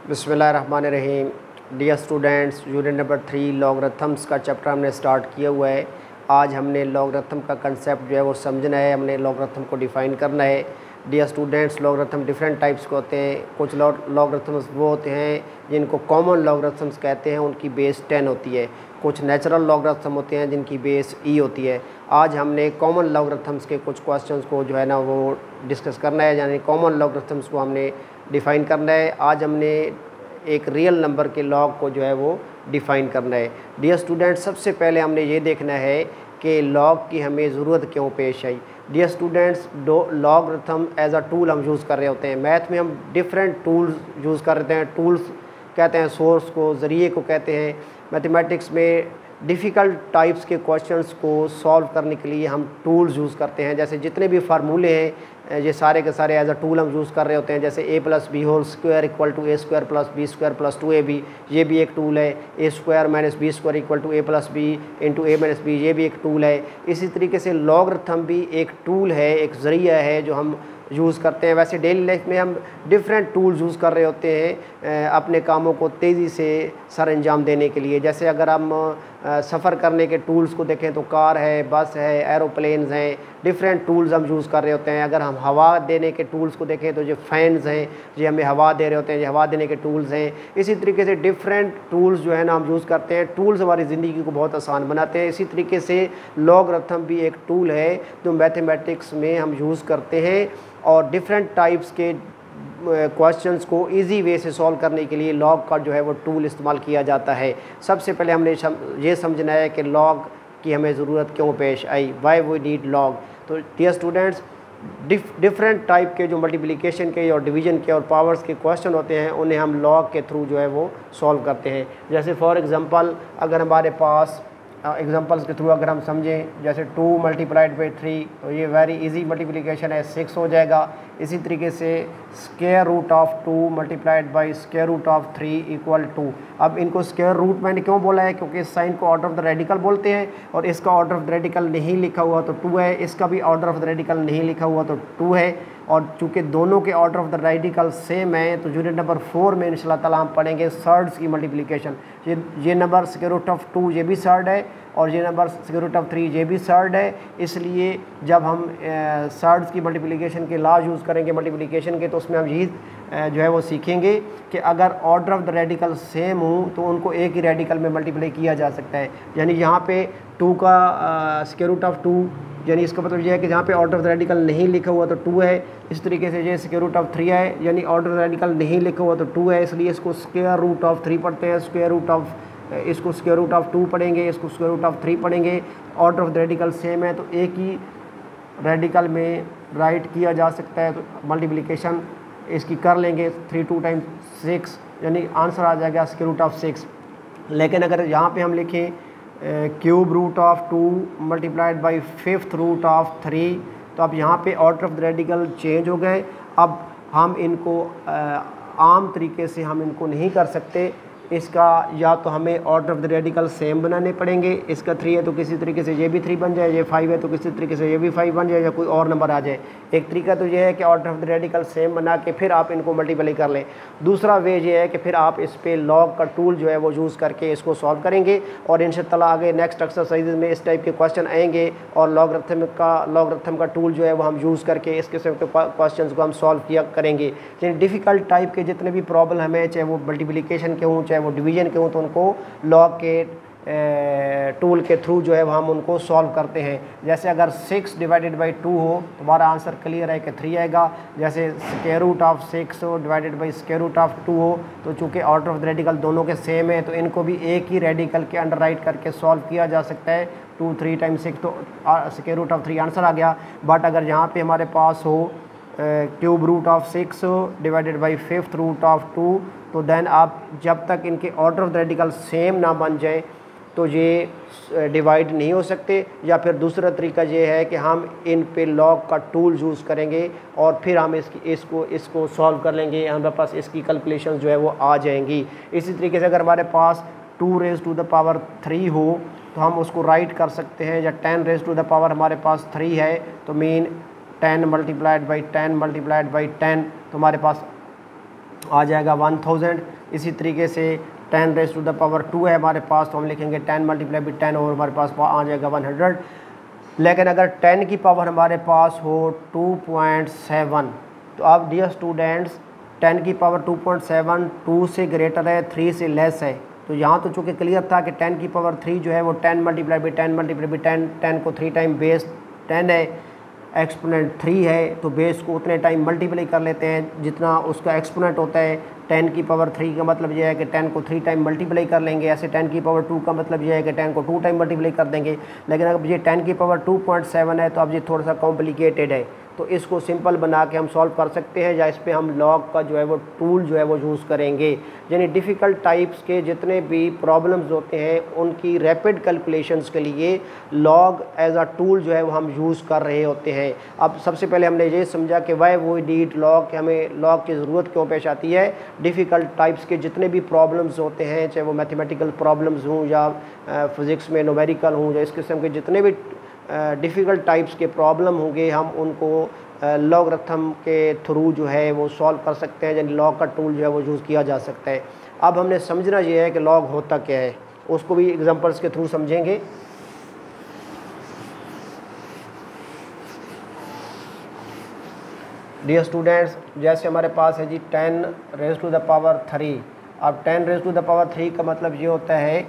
बिस्मिल्लाहिर्रहमानिर्रहीम। Dear students, unit number 3 logarithms का chapter हमने स्टार्ट किया हुआ है। आज हमने लॉगरिथम का कंसेप्ट जो है वो समझना है, हमने लॉगरिथम को डिफ़ाइन करना है। Dear students, logarithm different types के होते हैं। कुछ लॉगरिथम्स वो होते हैं जिनको कॉमन लॉगरिथम्स कहते हैं, उनकी बेस 10 होती है। कुछ नेचुरल लॉगरिथम होते हैं जिनकी बेस ई होती है। आज हमने कॉमन लॉगरिथम्स के कुछ क्वेश्चंस को जो है ना वो डिस्कस करना है, यानी कॉमन लॉगरिथम्स को हमने डिफ़ाइन करना है। आज हमने एक रियल नंबर के लॉग को जो है वो डिफ़ाइन करना है। डियर स्टूडेंट, सबसे पहले हमने ये देखना है कि लॉग की हमें ज़रूरत क्यों पेश आई। Dear students, logarithm as a tool हम यूज़ कर रहे होते हैं। मैथ में हम डिफरेंट टूल्स यूज़ करते हैं। टूल्स कहते हैं सोर्स को, ज़रिए को कहते हैं। मैथमेटिक्स में डिफ़िकल्ट टाइप्स के क्वेश्चंस को सॉल्व करने के लिए हम टूल्स यूज़ करते हैं। जैसे जितने भी फार्मूले हैं ये सारे के सारे एज अ टूल हम यूज़ कर रहे होते हैं। जैसे a+b² = a² + b² + 2ab, ये भी एक टूल है। a² - b² = a+b × a - b, ये भी एक टूल है। इसी तरीके से लॉगरिथम भी एक टूल है, एक ज़रिया है जो हम यूज़ करते हैं। वैसे डेली लाइफ में हम डिफरेंट टूल्स यूज़ कर रहे होते हैं अपने कामों को तेज़ी से सर अंजाम देने के लिए। जैसे अगर हम सफ़र करने के टूल्स को देखें तो कार है, बस है, एरोप्लेन्स हैं, डिफरेंट टूल्स हम यूज़ कर रहे होते हैं। अगर हम हवा देने के टूल्स को देखें तो जो फैंस हैं ये हमें हवा दे रहे होते हैं, ये हवा देने के टूल्स हैं। इसी तरीके से डिफरेंट टूल्स जो है ना हम यूज़ करते हैं। टूल्स हमारी ज़िंदगी को बहुत आसान बनाते हैं। इसी तरीके से लॉगरिथम भी एक टूल है जो मैथमेटिक्स में हम यूज़ करते हैं, और डिफरेंट टाइप्स के क्वेश्चंस को इजी वे से सॉल्व करने के लिए लॉग का जो है वो टूल इस्तेमाल किया जाता है। सबसे पहले हमने ये समझना है कि लॉग की हमें ज़रूरत क्यों पेश आई, वाई वी नीड लॉग। तो डियर स्टूडेंट्स, डिफरेंट टाइप के जो मल्टीप्लिकेशन के और डिवीज़न के और पावर्स के क्वेश्चन होते हैं उन्हें हम लॉग के थ्रू जो है वो सॉल्व करते हैं। जैसे फॉर एग्ज़ाम्पल अगर हमारे पास एग्जांपल्स के थ्रू अगर हम समझें, जैसे 2 × 3 तो ये वेरी इजी मल्टीप्लिकेशन है, 6 हो जाएगा। इसी तरीके से √2 × √3 = 2। अब इनको स्क्वायर रूट मैंने क्यों बोला है, क्योंकि इस साइन को ऑर्डर ऑफ द रेडिकल बोलते हैं, और इसका ऑर्डर ऑफ द रेडिकल नहीं लिखा हुआ तो 2 है, इसका भी ऑर्डर ऑफ द रेडिकल नहीं लिखा हुआ तो 2 है। और चूँकि दोनों के order of the radical same है तो यूनिट नंबर 4 में इंशाल्लाह ताला हम पढ़ेंगे सर्ड्स की मल्टीप्लिकेशन। ये नंबर √2 ये भी सर्ड है, और ये नंबर √3 ये भी सर्ड है। इसलिए जब हम सर्ड्स की मल्टीप्लिकेशन के लॉ यूज़ करेंगे मल्टीप्लिकेशन के, तो उसमें हम यही जो है वो सीखेंगे कि अगर order of the radical same हो तो उनको एक ही रेडिकल में मल्टीप्लाई किया जा सकता है। यानी यहाँ पे 2 का √2, यानी इसका मतलब यह है कि जहाँ पे ऑर्डर ऑफ द रेडिकल नहीं लिखा हुआ तो 2 है। इस तरीके से ये √3 है, यानी ऑर्डर ऑफ द रेडिकल नहीं लिखा हुआ तो 2 है, इसलिए इसको √3 पढ़ते हैं। इसको √2 पढ़ेंगे, इसको √3 पढ़ेंगे। Order of the radical same है तो एक ही रेडिकल में राइट किया जा सकता है, तो मल्टीप्लिकेशन इसकी कर लेंगे। 3 2 × 6, यानी आंसर आ जाएगा √6। लेकिन अगर यहाँ पे हम लिखें √2 × 5th √3, तो अब यहाँ पे order of the radical change हो गए। अब हम इनको आम तरीके से हम इनको नहीं कर सकते। इसका या तो हमें order of the radical same बनाने पड़ेंगे। इसका 3 है तो किसी तरीके से ये भी 3 बन जाए, ये 5 है तो किसी तरीके से ये भी 5 बन जाए, या कोई और नंबर आ जाए। एक तरीका तो ये है कि order of the radical same बना के फिर आप इनको मल्टीप्लाई कर लें। दूसरा वे ये है कि फिर आप इस पे लॉग का टूल जो है वो यूज़ करके इसको सॉल्व करेंगे, और इंशाअल्लाह आगे नेक्स्ट एक्सरसाइज में इस टाइप के क्वेश्चन आएंगे, और लॉगरिथम का टूल जो है वो हम यूज़ करके इस किस्म के क्वेश्चन को हम सॉल्व किया करेंगे। यानी डिफ़िकल्ट टाइप के जितने भी प्रॉब्लम है, चाहे वो मल्टीप्लिकेशन के हों चाहे वो डिवीज़न के हों, तो उनको लॉग के टूल के थ्रू जो है वो हम उनको सॉल्व करते हैं। जैसे अगर 6 / 2 हो तो हमारा आंसर क्लियर है कि 3 आएगा। जैसे √6 / √2 हो तो चूँकि ऑर्डर ऑफ द रेडिकल दोनों के सेम है तो इनको भी एक ही रेडिकल के अंडर राइट करके सॉल्व किया जा सकता है। 2 3 × 6 तो √3 आंसर आ गया। बट अगर यहाँ पे हमारे पास हो √6 / 5th √2, तो देन आप जब तक इनके order of the radical same ना बन जाए तो ये डिवाइड नहीं हो सकते। या फिर दूसरा तरीका ये है कि हम इन पे लॉग का टूल यूज़ करेंगे और फिर हम इसको सॉल्व कर लेंगे, हमारे पास इसकी कैलकुलेशन जो है वो आ जाएंगी। इसी तरीके से अगर हमारे पास 2⁻³ हो तो हम उसको राइट कर सकते हैं, या 10⁻⁻ हमारे पास 3 है तो मीन 10 × 10 × 10 तो हमारे पास आ जाएगा 1000। इसी तरीके से 10 रेज़ टू द पावर 2 है हमारे पास, तो हम लिखेंगे 10 मल्टीप्लाई बाई 10 और हमारे पास आ जाएगा 100। लेकिन अगर 10 की पावर हमारे पास हो 2.7, तो अब डियर स्टूडेंट्स 10 की पावर 2.7 2 से ग्रेटर है, 3 से लेस है। तो यहाँ तो चूँकि क्लियर था कि 10 की पावर 3 जो है वो 10 मल्टीप्लाई बाई 10 मल्टीप्लाई बाई 10, 10 को 3 टाइम बेस 10 है, एक्सपोनेंट 3 है, तो बेस को उतने टाइम मल्टीप्लाई कर लेते हैं जितना उसका एक्सपोनेंट होता है। 10 की पावर 3 का मतलब यह है कि 10 को 3 टाइम मल्टीप्लाई कर लेंगे। ऐसे 10 की पावर 2 का मतलब यह है कि 10 को 2 टाइम मल्टीप्लाई कर देंगे। लेकिन अब ये 10 की पावर 2.7 है, तो अब ये थोड़ा सा कॉम्प्लिकेटेड है, तो इसको सिंपल बना के हम सॉल्व कर सकते हैं, या इस पर हम लॉग का जो है वो टूल जो है वो यूज़ करेंगे। यानी डिफ़िकल्ट टाइप्स के जितने भी प्रॉब्लम्स होते हैं उनकी रैपिड कैलकुलेशंस के लिए लॉग एज अ टूल जो है वो हम यूज़ कर रहे होते हैं। अब सबसे पहले हमने ये समझा कि वाई वो नीड लॉग, कि हमें लॉग की ज़रूरत क्यों पेश आती है। डिफ़िकल्ट टाइप्स के जितने भी प्रॉब्लम्स होते हैं, चाहे वो मैथमेटिकल प्रॉब्लम्स हों या फिज़िक्स में न्यूमेरिकल हों, या इस किस्म के जितने भी डिफ़िकल्ट टाइप्स के प्रॉब्लम होंगे, हम उनको लॉगरिथम के थ्रू जो है वो सॉल्व कर सकते हैं। यानी लॉग का टूल जो है वो यूज़ किया जा सकता है। अब हमने समझना ये है कि लॉग होता क्या है, उसको भी एग्जांपल्स के थ्रू समझेंगे। डियर स्टूडेंट्स, जैसे हमारे पास है जी 10 रेज़ टू द पावर 3। अब 10 रेज़ टू द पावर 3 का मतलब ये होता है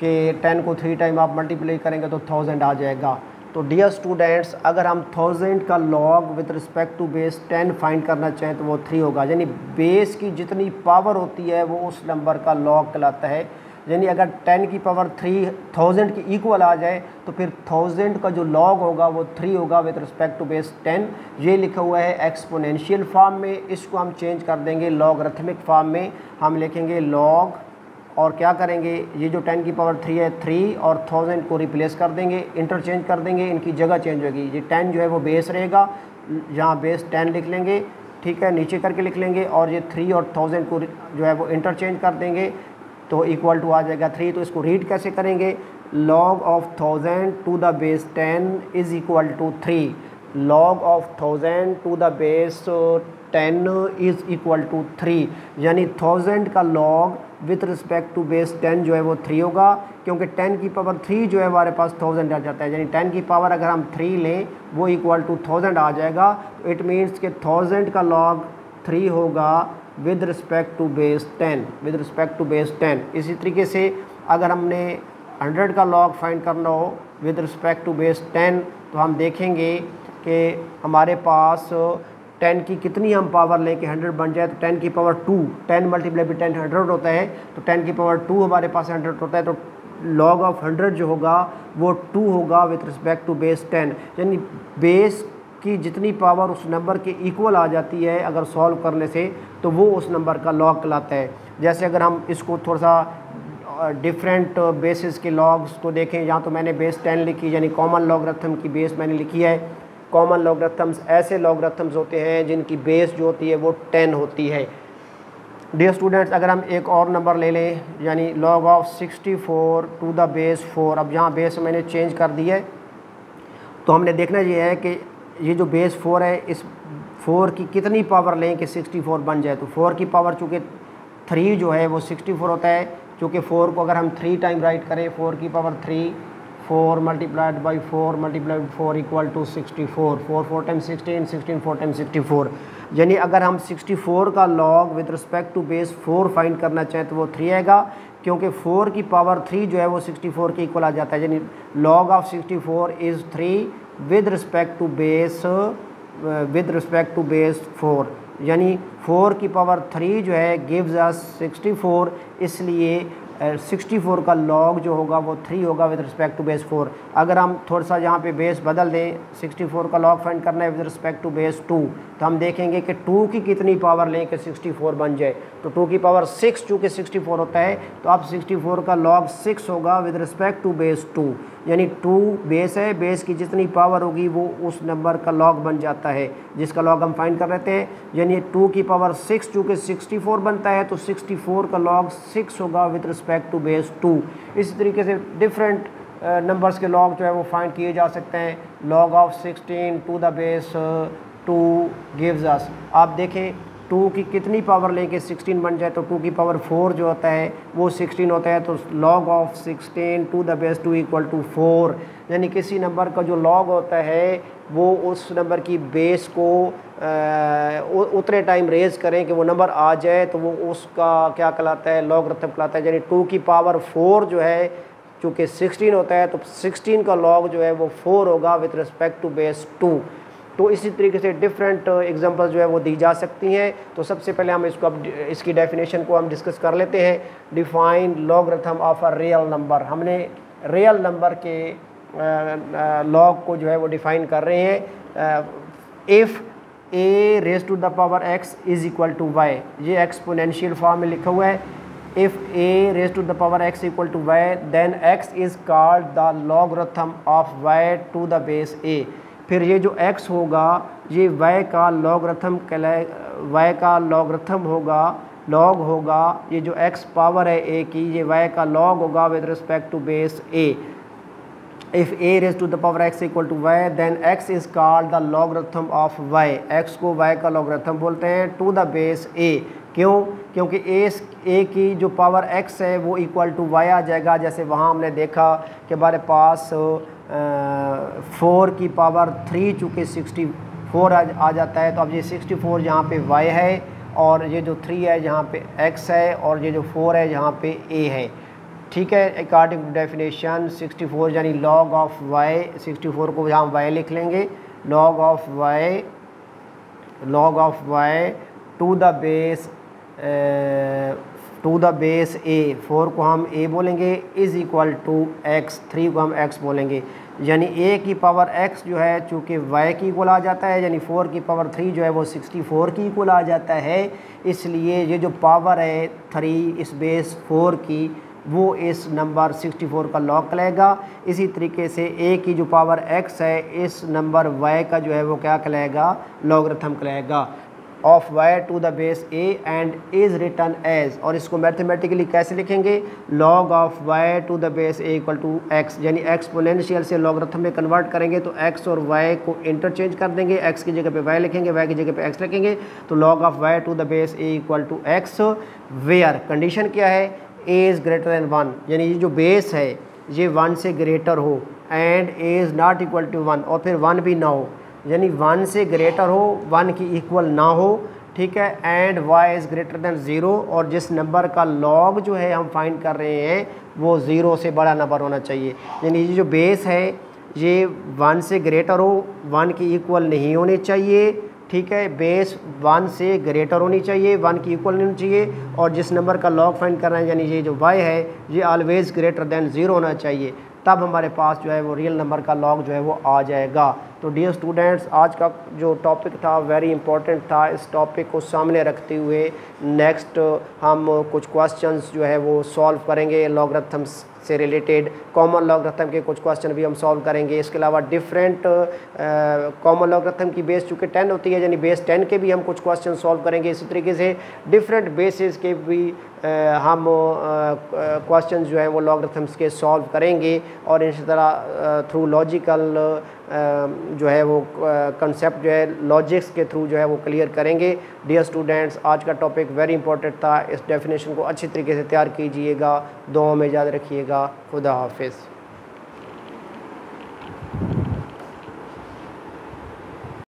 कि 10 को 3 टाइम आप मल्टीप्लाई करेंगे तो 1000 आ जाएगा। तो डियर स्टूडेंट्स, अगर हम 1000 का log with respect to base 10 find करना चाहें तो वो 3 होगा। यानी बेस की जितनी पावर होती है वो उस नंबर का लॉग कहलाता है। यानी अगर 10 की पावर 3000 की इक्वल आ जाए तो फिर 1000 का जो लॉग होगा वो 3 होगा विद रिस्पेक्ट टू बेस 10। ये लिखा हुआ है एक्सपोनेंशियल फॉर्म में, इसको हम चेंज कर देंगे लॉगरिथमिक फॉर्म में। हम लिखेंगे लॉग और क्या करेंगे, ये जो 10 की पावर 3 है 3 और 1000 को रिप्लेस कर देंगे, इंटरचेंज कर देंगे, इनकी जगह चेंज होगी। ये 10 जो है वो बेस रहेगा, यहाँ बेस 10 लिख लेंगे, ठीक है, नीचे करके लिख लेंगे, और ये 3 और 1000 को जो है वो इंटरचेंज कर देंगे तो इक्वल टू आ जाएगा 3। तो इसको रीड कैसे करेंगे, log of 1000 to the base 10 is equal to 3। Log of 1000 to the base 10 is equal to 3। यानी 1000 का log with respect to base 10 जो है वो 3 होगा, क्योंकि 10 की पावर 3 जो है हमारे पास 1000 आ जाता है। यानी 10 की पावर अगर हम 3 लें वो इक्वल टू 1000 आ जाएगा। तो इट मीन्स कि 1000 का लॉग 3 होगा with respect to base 10, with respect to base 10। इसी तरीके से अगर हमने 100 का लॉग फाइंड करना हो विद रिस्पेक्ट टू बेस 10, तो हम देखेंगे कि हमारे पास 10 की कितनी हम पावर लें कि 100 बन जाए। तो 10 की पावर 2, 10 मल्टीप्लाई बाई 10 100 होता है, तो 10 की पावर 2 हमारे पास 100 होता है। तो लॉग ऑफ 100 जो होगा वो 2 होगा विथ रिस्पेक्ट टू बेस 10। यानी बेस की जितनी पावर उस नंबर के इक्वल आ जाती है अगर सॉल्व करने से, तो वो उस नंबर का लॉग कहलाता है। जैसे अगर हम इसको थोड़ा सा डिफरेंट बेसिस के लॉग्स को देखें, यहाँ तो मैंने बेस 10 लिखी, यानी कॉमन लॉगरिथम की बेस मैंने लिखी है। कॉमन लॉगरिथम्स ऐसे लॉगरिथम्स होते हैं जिनकी बेस जो होती है वो 10 होती है। डियर स्टूडेंट्स, अगर हम एक और नंबर ले लें, यानी log of 64 to the base 4। अब यहाँ बेस मैंने चेंज कर दी है, तो हमने देखना ये है कि ये जो बेस 4 है, इस 4 की कितनी पावर लें कि 64 बन जाए। तो 4 की पावर चूँकि 3 जो है वो 64 होता है, चूँकि 4 को अगर हम 3 टाइम राइट करें, 4 की power 3, 4 multiplied by 4 multiplied 4 equal to 64। 4 4 time 16, 16 4 time 64। यानी अगर हम 64 का log with respect to base 4 find करना चाहें तो वो 3 आएगा, क्योंकि 4 की पावर 3 जो है वो 64 के इक्वल आ जाता है। यानी log of 64 is 3 with respect to base 4। यानी 4 की पावर 3 जो है गिव्स अस 64, इसलिए 64 का लॉग जो होगा वो 3 होगा विद रिस्पेक्ट टू बेस 4। अगर हम थोड़ा सा यहाँ पे बेस बदल दें, 64 का लॉग फाइंड करना है विद रिस्पेक्ट टू बेस 2, तो हम देखेंगे कि 2 की कितनी पावर लें कि 64 बन जाए। तो 2 की पावर 6 चूँकि 64 होता है, तो अब 64 का लॉग 6 होगा विद रिस्पेक्ट टू बेस 2। यानी 2 बेस है, बेस की जितनी पावर होगी वो उस नंबर का लॉग बन जाता है जिसका लॉग हम फाइंड कर रहे थे। यानी 2 की पावर 6 चूँकि 64 बनता है, तो 64 का लॉग 6 होगा विद रिस्पेक्ट टू बेस 2। इसी तरीके से डिफरेंट नंबर्स के लॉग जो है वो फाइंड किए जा सकते हैं। Log of 16 to the base 2 gives us, आप देखें 2 की कितनी पावर लेके 16 बन जाए, तो 2 की पावर 4 जो होता है वो 16 होता है, तो log of 16 to the base 2 equal to 4। यानी किसी नंबर का जो log होता है वो उस नंबर की बेस को उतने टाइम रेज करें कि वो नंबर आ जाए, तो वो उसका क्या कहलाता है, लॉगरिथम कहलाता है। यानी 2 की पावर 4 जो है चूँकि 16 होता है, तो 16 का log जो है वो 4 होगा विथ रिस्पेक्ट टू बेस 2। तो इसी तरीके से डिफरेंट एग्जांपल जो है वो दी जा सकती हैं। तो सबसे पहले हम इसकी डेफिनेशन को हम डिस्कस कर लेते हैं। Define logarithm of a real number. हमने रियल नंबर के लॉग को जो है वो डिफाइन कर रहे हैं। If a raise to the power x is equal to y, ये एक्सपोनेंशियल फॉर्म में लिखा हुआ है। If a raise to the power x equal to y then x is called the logarithm of y to the base a। फिर ये जो x होगा ये y का लॉगरिथम y का लॉगरिथम होगा, लॉग होगा। ये जो x पावर है a की, ये y का लॉग होगा with respect to base a। If a raised to the power x equal to y, then x is called the logarithm of y। x को y का लॉगरिथम बोलते हैं to the base a। क्यों? क्योंकि a की जो power x है वो इक्वल टू y आ जाएगा। जैसे वहाँ हमने देखा कि हमारे पास 4 की पावर 3 चूँकि 64 आ जाता है, तो अब ये 64 यहाँ पे y है, और ये जो 3 है यहाँ पे x है, और ये जो 4 है यहाँ पे a है। ठीक है, अकॉर्डिंग टू डेफिनेशन 64 यानी log ऑफ y, 64 को यहाँ y लिख लेंगे, log of y to the base a, 4 को हम a बोलेंगे, इज़ इक्वल टू x, 3 को हम x बोलेंगे। यानी a की पावर x जो है चूँकि y की इक्वल आ जाता है, यानी 4 की पावर 3 जो है वो 64 की इक्वल आ जाता है। इसलिए ये जो पावर है 3 इस बेस 4 की, वो इस नंबर 64 का लॉग कहलाएगा। इसी तरीके से a की जो पावर x है इस नंबर y का जो है वो क्या कहलाएगा, लॉगरिथम कहलाएगा of y to the base a and is written as. और इसको मैथमेटिकली कैसे लिखेंगे, log of y to the base a equal to x। यानी एक्सपोनेंशियल से लॉगरिथम में कन्वर्ट करेंगे तो x और y को इंटरचेंज कर देंगे, x की जगह पे y लिखेंगे, y की जगह पे x लिखेंगे, तो log of y to the base a equal to x। Where condition क्या है, a इज़ ग्रेटर दैन 1, यानी ये जो बेस है ये 1 से ग्रेटर हो, and a is not equal to 1, और फिर 1 भी ना हो, यानी 1 से ग्रेटर हो, 1 की इक्वल ना हो। ठीक है, and y is greater than 0, और जिस नंबर का log जो है हम फाइंड कर रहे हैं वो 0 से बड़ा नंबर होना चाहिए। यानी ये जो बेस है ये 1 से ग्रेटर हो, 1 की इक्वल नहीं होनी चाहिए। ठीक है, बेस 1 से ग्रेटर होनी चाहिए, 1 की इक्वल नहीं होनी चाहिए, और जिस नंबर का log फाइंड करना है यानी ये जो y है ये ऑलवेज़ ग्रेटर दैन 0 होना चाहिए, तब हमारे पास जो है वो रियल नंबर का log जो है वो आ जाएगा। तो डियर स्टूडेंट्स, आज का जो टॉपिक था वेरी इंपॉर्टेंट था। इस टॉपिक को सामने रखते हुए नेक्स्ट हम कुछ क्वेश्चंस जो है वो सॉल्व करेंगे, लॉगरिथम्स से रिलेटेड कॉमन लॉगरिथम के कुछ क्वेश्चन भी हम सॉल्व करेंगे। इसके अलावा डिफरेंट कॉमन लॉगरिथम की बेस चूँकि 10 होती है, यानी बेस 10 के भी हम कुछ क्वेश्चन सॉल्व करेंगे। इसी तरीके से डिफरेंट बेसिस के भी हम क्वेश्चन जो है वो लॉगरिथम्स के सॉल्व करेंगे, और इसी तरह थ्रू लॉजिकल जो है वो कंसेप्ट जो है लॉजिक्स के थ्रू जो है वो क्लियर करेंगे। डियर स्टूडेंट्स, आज का टॉपिक वेरी इंपॉर्टेंट था। इस डेफिनेशन को अच्छी तरीके से तैयार कीजिएगा। दुआओं में याद रखिएगा। खुदा हाफिज़।